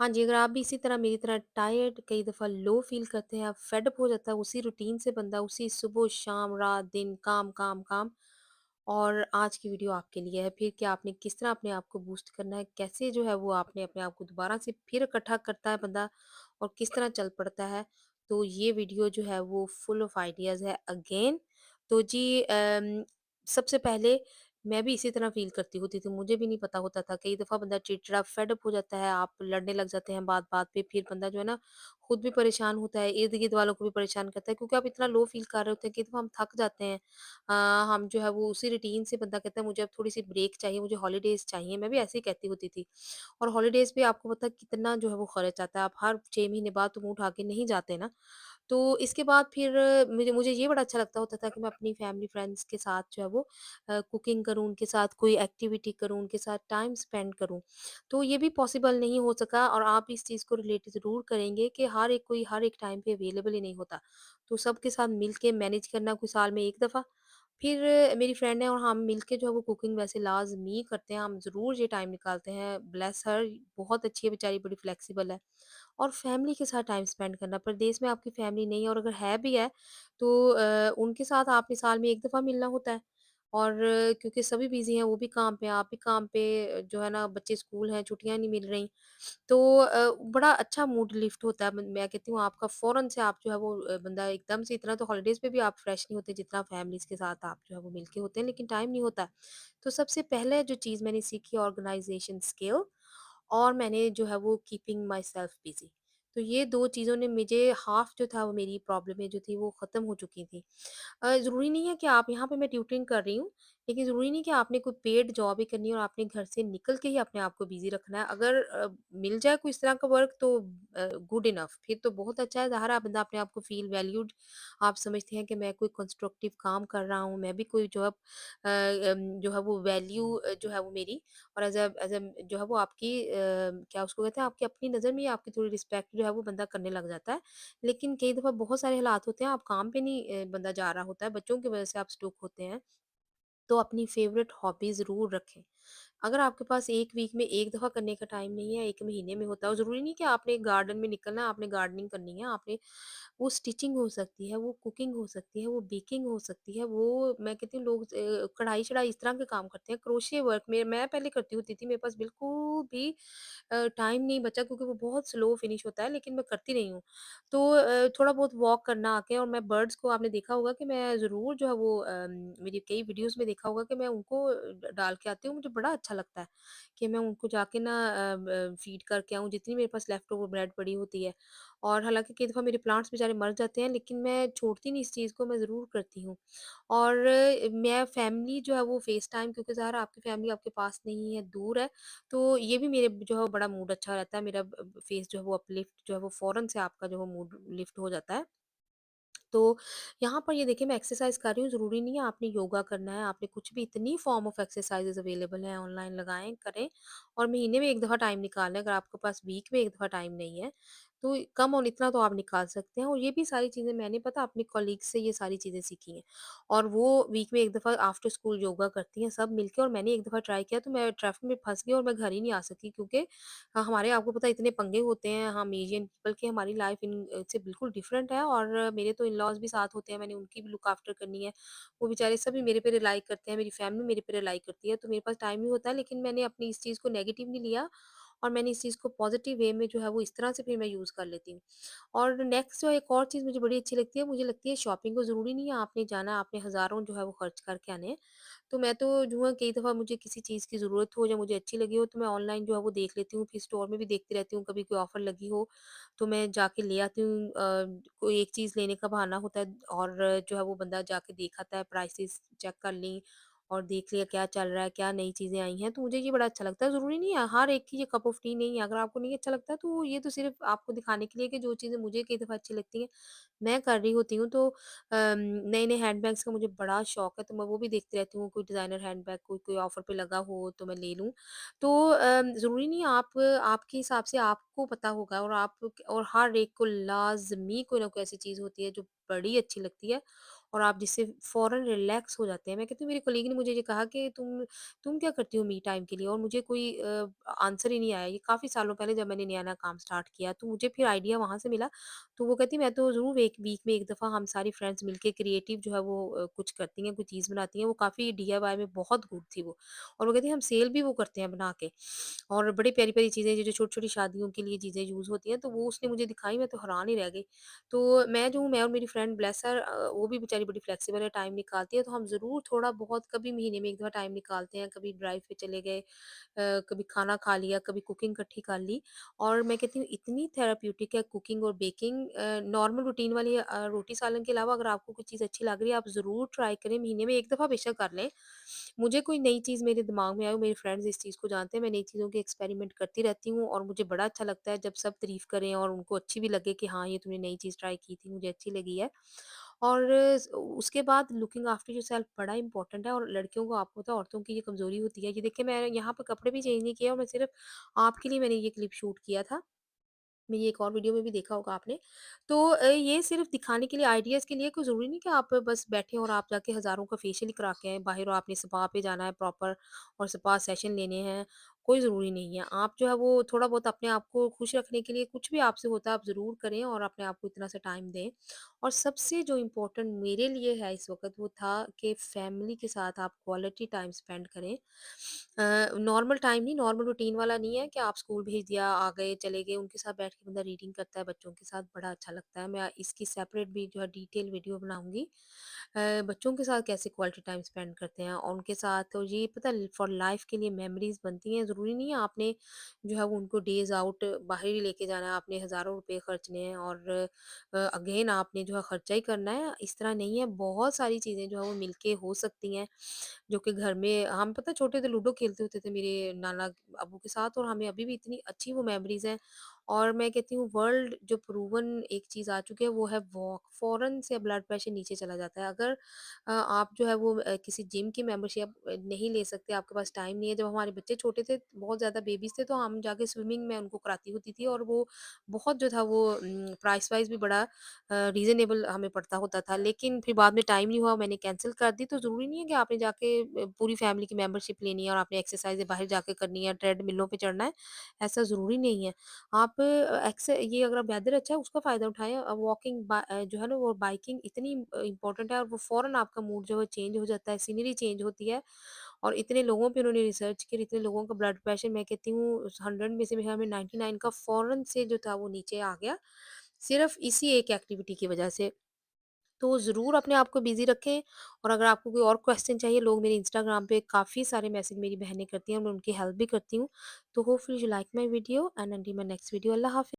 हाँ जी, अगर आप भी इसी तरह मेरी तरह टायर्ड कई दफ़ा लो फ़ील करते हैं, आप फेड अप हो जाता है उसी रूटीन से बंदा, उसी सुबह, शाम, रात, दिन, काम, काम, काम। और आज की वीडियो आपके लिए है। फिर कि आपने किस तरह अपने आप को बूस्ट करना है, कैसे जो है वो आपने अपने आप को दोबारा से फिर इकट्ठा करता है बंदा और किस तरह चल पड़ता है। तो ये वीडियो जो है वो फुल ऑफ आइडियाज़ है अगेन। तो जी सबसे पहले मैं भी इसी तरह फ़ील करती होती थी, मुझे भी नहीं पता होता था। कई दफ़ा बंदा चिड़चिड़ा फेड अप हो जाता है, आप लड़ने लग जाते हैं बात-बात पे, फिर बंदा जो है ना खुद भी परेशान होता है, इर्द-गिर्द वालों को भी परेशान करता है क्योंकि आप इतना लो फ़ील कर रहे होते हैं, कई दफ़ा हम थक जाते हैं। अ, हम जो है वो उसी रूटीन से बंदा कहता है मुझे अब थोड़ी-सी ब्रेक चाहिए, मुझे हॉलिडेज़ चाहिए, मैं भी ऐसे ही कहती होती थी। और हॉलिडेज़ पे आपको पता है कितना जो है वो खर्च आता है, आप हर 6 महीने बाद तो मुँह उठा के नहीं जाते ना। तो इसके बाद फिर मुझे मुझे ये बड़ा अच्छा लगता होता था कि मैं अपनी फैमिली फ्रेंड्स के साथ जो है वो कुकिंग करूँ, उनके साथ कोई एक्टिविटी करूँ, उनके साथ टाइम स्पेंड करूँ। तो ये भी पॉसिबल नहीं हो सका और आप इस चीज़ को रिलेट ज़रूर करेंगे कि हर एक कोई हर एक टाइम पे अवेलेबल ही नहीं होता। तो सबके साथ मिल के मैनेज करना कोई साल में 1 दफ़ा, फिर मेरी फ्रेंड है और हम मिलके जो है वो कुकिंग वैसे लाज़मी करते हैं, हम ज़रूर ये टाइम निकालते हैं। ब्लेस हर, बहुत अच्छी है बेचारी, बड़ी फ्लेक्सिबल है। और फैमिली के साथ टाइम स्पेंड करना, परदेस में आपकी फैमिली नहीं है और अगर है भी है तो उनके साथ आपने साल में 1 दफ़ा मिलना होता है। और क्योंकि सभी बिज़ी हैं, वो भी काम पे, आप भी काम पे, जो है ना बच्चे स्कूल हैं, छुट्टियाँ नहीं मिल रही। तो बड़ा अच्छा मूड लिफ्ट होता है। मैं कहती हूँ आपका फ़ौरन से आप जो है वो बंदा एकदम से इतना तो हॉलिडेज़ पे भी आप फ्रेश नहीं होते जितना फैमिलीज़ के साथ आप जो है वो मिलके होते हैं, लेकिन टाइम नहीं होता। तो सबसे पहले जो चीज़ मैंने सीखी ऑर्गेनाइज़ेशन स्किल और मैंने जो है वो कीपिंग माय सेल्फ बिज़ी। तो ये 2 चीज़ों ने मुझे हाफ़ जो था वो मेरी प्रॉब्लमें जो थी वो ख़त्म हो चुकी थी। ज़रूरी नहीं है कि आप यहाँ पे मैं ट्यूटरिंग कर रही हूँ, लेकिन ज़रूरी नहीं कि आपने कोई पेड जॉब ही करनी है और आपने घर से निकल के ही अपने आप को बिज़ी रखना है। अगर मिल जाए कोई इस तरह का वर्क तो गुड इनफ, फिर तो बहुत अच्छा है। ज़ाहिर है बंदा अपने आप को फ़ील वैल्यूड, आप समझते हैं कि मैं कोई कंस्ट्रक्टिव काम कर रहा हूँ, मैं भी कोई जो है वो वैल्यू जो है वो मेरी और एज़ अ जो है वो आपकी क्या उसको कहते हैं, आपकी अपनी नज़र में ही आपकी थोड़ी रिस्पेक्ट जो है वो बंदा करने लग जाता है। लेकिन कई दफ़ा बहुत सारे हालात होते हैं, आप काम पे नहीं बंदा जा रहा होता है, बच्चों की वज़ह से आप स्टक होते हैं, तो अपनी फ़ेवरेट हॉबी ज़रूर रखें। अगर आपके पास 1 वीक में 1 दफ़ा करने का टाइम नहीं है, 1 महीने में होता है और ज़रूरी नहीं कि आपने गार्डन में निकलना है, आपने गार्डनिंग करनी है, आपने वो स्टिचिंग हो सकती है, वो कुकिंग हो सकती है, वो बेकिंग हो सकती है, वो मैं कहती हूँ लोग कढ़ाई-शढ़ाई इस तरह के काम करते हैं, क्रोशिया वर्क में मैं पहले करती होती थी, मेरे पास बिल्कुल भी टाइम नहीं बचा क्योंकि वो बहुत स्लो फिनिश होता है, लेकिन मैं करती रही हूँ। तो थोड़ा बहुत वॉक करना आके और मैं बर्ड्स को आपने देखा होगा कि मैं ज़रूर जो है वो मेरी कई वीडियोज़ में देखा होगा कि मैं उनको डाल के आती हूँ, मुझे बड़ा अच्छा लगता है कि मैं उनको जाके ना फीड करके आऊँ जितनी मेरे पास लेफ्ट ओवर ब्रेड पड़ी होती है। और हालाँकि कई दफ़ा मेरे प्लांट्स बेचारे मर जाते हैं, लेकिन मैं छोड़ती नहीं इस चीज़ को, मैं ज़रूर करती हूँ। और मैं फैमिली जो है वो फेस टाइम, क्योंकि ज़ाहिर है आपकी फैमिली आपके पास नहीं है, दूर है, तो ये भी मेरे जो है बड़ा मूड अच्छा रहता है, मेरा फेस जो है वो अपलिफ्ट जो है वो फ़ौरन से आपका जो है मूड लिफ्ट हो जाता है। तो यहाँ पर ये देखिए मैं एक्सरसाइज कर रही हूँ, ज़रूरी नहीं है आपने योगा करना है, आपने कुछ भी, इतनी फॉर्म ऑफ एक्सरसाइज़ेज़ अवेलेबल हैं ऑनलाइन, लगाएँ, करें और महीने में 1 दफ़ा टाइम निकालें। अगर आपके पास वीक में 1 दफ़ा टाइम नहीं है, तो कम ऑन इतना तो आप निकाल सकते हैं और ये भी सारी चीज़ें मैंने पता अपने कॉलीग्स से ये सारी चीज़ें सीखी हैं। और वो वीक में 1 दफ़ा आफ्टर स्कूल योगा करती हैं सब मिलके और मैंने 1 दफ़ा ट्राई किया तो मैं ट्रैफिक में फँस गई और मैं घर ही नहीं आ सकी क्योंकि हमारे आपको पता है इतने पंगे होते हैं, हम एशियन पीपल की हमारी लाइफ इन से बिल्कुल डिफरेंट है और मेरे तो इन-लॉज़ भी साथ होते हैं, मैंने उनकी भी लुक आफ्टर करनी है। वो बेचारे सभी मेरे पे रिलाई करते हैं, मेरी फैमिली मेरे पे रिलाई करती है, तो मेरे पास टाइम नहीं होता है, लेकिन मैंने अपनी इस चीज़ को नेगेटिव नहीं लिया और मैंने इस चीज़ को पॉज़िटिव वे में जो है वो इस तरह से फिर मैं यूज़ कर लेती हूँ। और नेक्स्ट जो एक और चीज़ मुझे बड़ी अच्छी लगती है, मुझे लगती है शॉपिंग को ज़रूरी नहीं है आपने जाना है, आपने हज़ारों जो है वो खर्च करके आने हैं। तो मैं तो जो है कई दफ़ा मुझे किसी चीज़ की ज़रूरत हो या मुझे अच्छी लगी हो तो मैं ऑनलाइन जो है वो देख लेती हूँ, फिर स्टोर में भी देखती रहती हूँ, कभी कोई ऑफ़र लगी हो तो मैं जाके ले आती हूँ। कोई एक चीज़ लेने का बहाना होता है और जो है वो बंदा जाके देख आता है, प्राइसेस चेक कर ली और देख लिया क्या चल रहा है, क्या नई चीज़ें आई हैं, तो मुझे ये बड़ा अच्छा लगता है। ज़रूरी नहीं है हर एक की ये कप ऑफ टी नहीं है, अगर आपको नहीं अच्छा लगता है तो ये तो सिर्फ़ आपको दिखाने के लिए कि जो चीज़ें मुझे कई दफ़ा अच्छी लगती हैं, मैं कर रही होती हूँ। तो नए-नए हैंडबैग्स का मुझे बड़ा शौक है, तो मैं वो भी देखती रहती हूँ, कोई डिज़ाइनर हैंडबैग कोई कोई ऑफ़र पे लगा हो तो मैं ले लूँ। तो ज़रूरी नहीं है आप आपके हिसाब से आपको पता होगा और हर एक को लाज़मी कोई ना कोई ऐसी चीज़ होती है जो बड़ी अच्छी लगती है और आप जिससे फ़ौरन रिलैक्स हो जाते हैं। मैं कहती हूँ मेरी कलीग ने मुझे ये कहा कि तुम क्या करती हो मी टाइम के लिए? और मुझे कोई आंसर ही नहीं आया। ये काफ़ी सालों पहले जब मैंने नया-नया काम स्टार्ट किया, तो मुझे फिर आइडिया वहाँ से मिला। तो वो कहती मैं तो ज़रूर एक वीक में 1 दफ़ा हम सारी फ्रेंड्स मिलके क्रिएटिव जो है वो कुछ करती हैं, कोई चीज़ बनाती हैं। वो काफ़ी डीआईवाई में बहुत गुड थी वो। और वो कहती हम सेल भी वो करते हैं बना के। और बड़ी प्यारी-प्यारी चीज़ें जो छोटी-छोटी शादियों के लिए चीज़ें यूज़ होती हैं, तो वो उसने मुझे दिखाई, मैं तो हैरान ही रह गई। तो मैं जो हूँ, मैं और मेरी फ्रेंड ब्लेस हर वो भी बेचारी बड़ी फ्लेक्सिबल है, टाइम निकालती है, तो हम ज़रूर थोड़ा बहुत कभी महीने में 1 दफ़ा टाइम निकालते हैं, कभी ड्राइव पे चले गए, कभी खाना खा लिया, कभी कुकिंग इकट्ठी कर ली। और मैं कहती हूँ इतनी थेराप्यूटिक है कुकिंग और बेकिंग, नॉर्मल रूटीन वाली रोटी सालन के अलावा अगर आपको कोई चीज़ अच्छी लग रही है, आप ज़रूर ट्राई करें, महीने में 1 दफ़ा बेशक कर लें। मुझे कोई नई चीज़ मेरे दिमाग में आए, मेरे फ्रेंड्स इस चीज़ को जानते हैं, मैं नई चीज़ों के एक्सपेरिमेंट करती रहती हूँ और मुझे बड़ा अच्छा लगता है जब सब तारीफ़ करें और उनको अच्छी भी लगे कि हाँ, ये तुमने नई चीज़ ट्राई की थी, मुझे अच्छी लगी है। और उसके बाद लुकिंग आफ्टर योरसेल्फ बड़ा इम्पोर्टेंट है। और लड़कियों को, आपको पता है औरतों की ये कमज़ोरी होती है। ये देखिए, मैं यहाँ पे कपड़े भी चेंज नहीं किए और मैं सिर्फ़ आपके लिए मैंने ये क्लिप शूट किया था। मेरी एक और वीडियो में भी देखा होगा आपने। तो ये सिर्फ़ दिखाने के लिए, आइडियाज़ के लिए, कोई ज़रूरी नहीं कि आप बस बैठे और आप जाके हज़ारों का फेशियल ही करा के आएँ बाहर, और आपने स्पा पे जाना है प्रॉपर और स्पा सेशन लेने हैं, कोई ज़रूरी नहीं है। आप जो है वो थोड़ा बहुत अपने आप को खुश रखने के लिए कुछ भी आपसे होता है आप ज़रूर करें और अपने आप को इतना सा टाइम दें। और सबसे जो इम्पोर्टेंट मेरे लिए है इस वक़्त, वो था कि फैमिली के साथ आप क्वालिटी टाइम स्पेंड करें। नॉर्मल टाइम नहीं, नॉर्मल रूटीन वाला नहीं है कि आप स्कूल भेज दिया, आ गए, चले गए, उनके साथ बैठ के बंदा रीडिंग करता है बच्चों के साथ, बड़ा अच्छा लगता है। मैं इसकी सेपरेट भी जो है डिटेल वीडियो बनाऊँगी। बच्चों के साथ कैसे क्वालिटी टाइम स्पेंड करते हैं और उनके साथ, और ये पता है फॉर लाइफ के लिए मेमोरीज़ बनती हैं। ज़रूरी नहीं है आपने जो है वो उनको डेज़ आउट बाहर ही लेके जाना है, आपने हज़ारों रुपए खर्चने हैं और अगेन आपने जो है खर्चा ही करना है, इस तरह नहीं है। बहुत सारी चीज़ें जो है वो मिलके हो सकती हैं। जो कि घर में हम, पता है छोटे थे लूडो खेलते होते थे मेरे नाना अब्बू के साथ, और हमें अभी भी इतनी अच्छी वो मेमोरीज हैं। और मैं कहती हूँ वर्ल्ड जो प्रूवन एक चीज़ आ चुकी है वो है वॉक, फौरन से ब्लड प्रेशर नीचे चला जाता है। अगर आप जो है वो किसी जिम की मेंबरशिप नहीं ले सकते, आपके पास टाइम नहीं है। जब हमारे बच्चे छोटे थे, बहुत ज़्यादा बेबीज थे, तो हम जाके स्विमिंग में उनको कराती होती थी, और वो बहुत जो था वो प्राइस वाइज भी बड़ा रीज़नेबल हमें पड़ता होता था। लेकिन फिर बाद में टाइम नहीं हुआ, मैंने कैंसल कर दी। तो ज़रूरी नहीं है कि आपने जाके पूरी फैमिली की मेंबरशिप लेनी है और आपने एक्सरसाइज़ बाहर जाके करनी है, ट्रेडमिलों पे चढ़ना है, ऐसा ज़रूरी नहीं है। आप ये अगर वेदर अच्छा है उसका फ़ायदा उठाएँ। वॉकिंग जो है ना वो बाइकिंग इतनी इम्पोर्टेंट है, और वो फ़ौरन आपका मूड जो है चेंज हो जाता है, सीनरी चेंज होती है। और इतने लोगों पे उन्होंने रिसर्च की, इतने लोगों का ब्लड प्रेशर, मैं कहती हूँ 100 में से मेरे ख्याल में 99 का फ़ौरन से जो था वो नीचे आ गया, सिर्फ़ इसी एक एक्टिविटी की वजह से। तो ज़रूर अपने आप को बिज़ी रखें। और अगर आपको कोई और क्वेश्चन चाहिए, लोग मेरे इंस्टाग्राम पे काफ़ी सारे मैसेज मेरी बहनें करती हैं और मैं उनकी हेल्प भी करती हूँ। तो hopefully you like my video, and until my next video, अल्लाह हाफ़िज़।